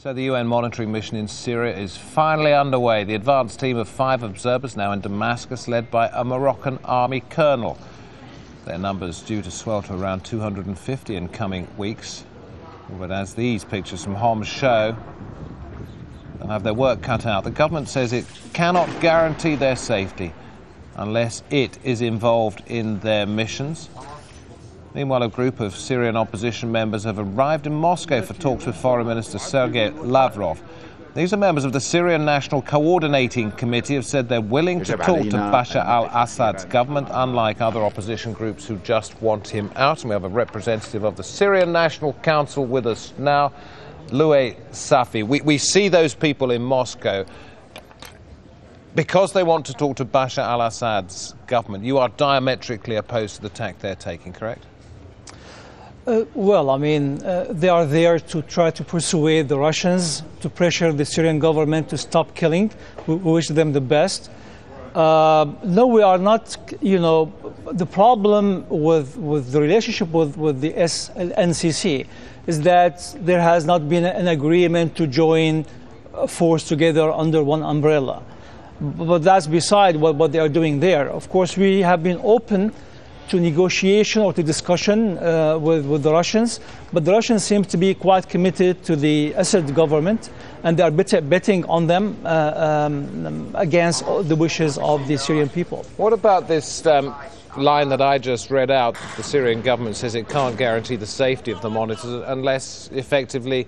So the UN monitoring mission in Syria is finally underway. The advanced team of 5 observers now in Damascus, led by a Moroccan army colonel. Their numbers due to swell to around 250 in coming weeks. But as these pictures from Homs show, they'll have their work cut out. The government says it cannot guarantee their safety unless it is involved in their missions. Meanwhile, a group of Syrian opposition members have arrived in Moscow for talks with Foreign Minister Sergei Lavrov. These are members of the Syrian National Coordinating Committee, have said they're willing to talk to Bashar al-Assad's government, unlike other opposition groups who just want him out. And we have a representative of the Syrian National Council with us now, Louis Safi. We see those people in Moscow because they want to talk to Bashar al-Assad's government. You are diametrically opposed to the tack they're taking, correct? Well, I mean, they are there to try to persuade the Russians, to pressure the Syrian government to stop killing. We wish them the best. No, we are not, the problem with the relationship with the NCC is that there has not been an agreement to join force together under one umbrella. But that's beside what they are doing there. Of course, we have been open to negotiation or to discussion with the Russians, but the Russians seem to be quite committed to the Assad government, and they are betting on them against the wishes of the Syrian people. What about this line that I just read out? The Syrian government says it can't guarantee the safety of the monitors unless effectively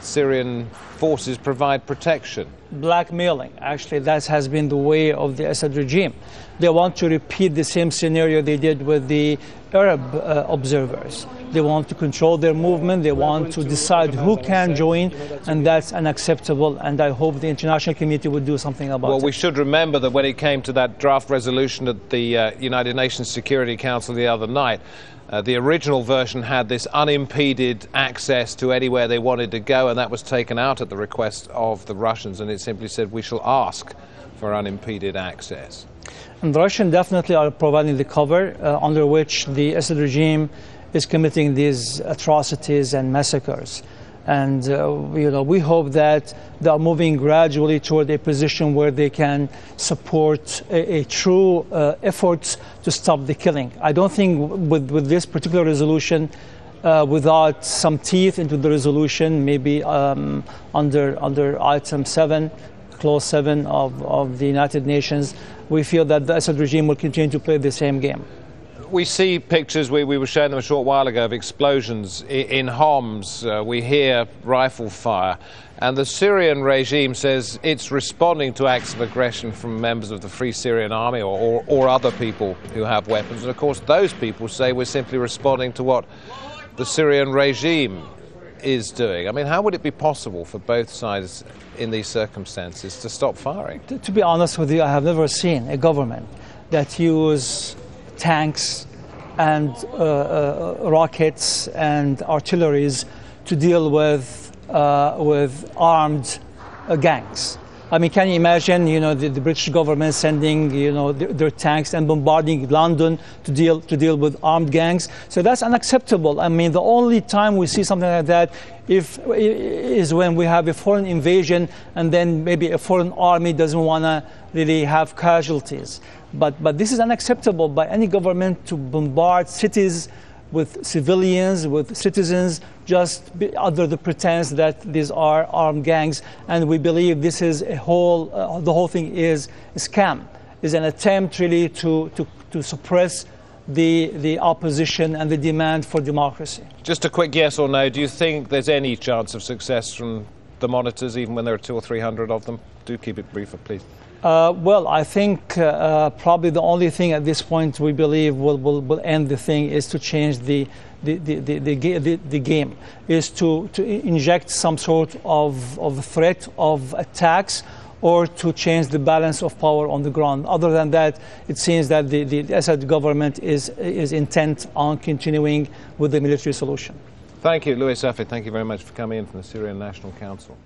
Syrian forces provide protection. Blackmailing, actually, that has been the way of the Assad regime. They want to repeat the same scenario they did with the Arab observers. They want to control their movement, they want to decide who can join, and that's unacceptable, and I hope the international community would do something about it. Well, we should remember that when it came to that draft resolution at the United Nations Security Council the other night, the original version had this unimpeded access to anywhere they wanted to go, and that was taken out at the request of the Russians, and it simply said we shall ask for unimpeded access. And the Russians definitely are providing the cover under which the Assad regime is committing these atrocities and massacres. And we hope that they are moving gradually toward a position where they can support a true effort to stop the killing. I don't think with this particular resolution, without some teeth into the resolution, maybe under item 7, clause 7 of the United Nations, we feel that the Assad regime will continue to play the same game. We see pictures, we were showing them a short while ago, of explosions in Homs. We hear rifle fire. And the Syrian regime says it's responding to acts of aggression from members of the Free Syrian Army or other people who have weapons. And of course, those people say we're simply responding to what the Syrian regime is doing. I mean, how would it be possible for both sides in these circumstances to stop firing? To be honest with you, I have never seen a government that use tanks and rockets and artilleries to deal with armed gangs. I mean, can you imagine, the British government sending, their tanks and bombarding London to deal with armed gangs? So that's unacceptable. I mean, the only time we see something like that is when we have a foreign invasion and then maybe a foreign army doesn't want to really have casualties. But this is unacceptable by any government to bombard cities with civilians, with citizens, just under the pretense that these are armed gangs. And we believe this is the whole thing is a scam, is an attempt really to suppress the opposition and the demand for democracy. Just a quick yes or no, do you think there's any chance of success from the monitors, even when there are 200 or 300 of them? Do keep it briefer, please. Well, I think probably the only thing at this point we believe will end the thing is to change the game, is to inject some sort of threat of attacks or to change the balance of power on the ground. Other than that, it seems that the Assad government is intent on continuing with the military solution. Thank you, Louis Safi. Thank you very much for coming in from the Syrian National Council.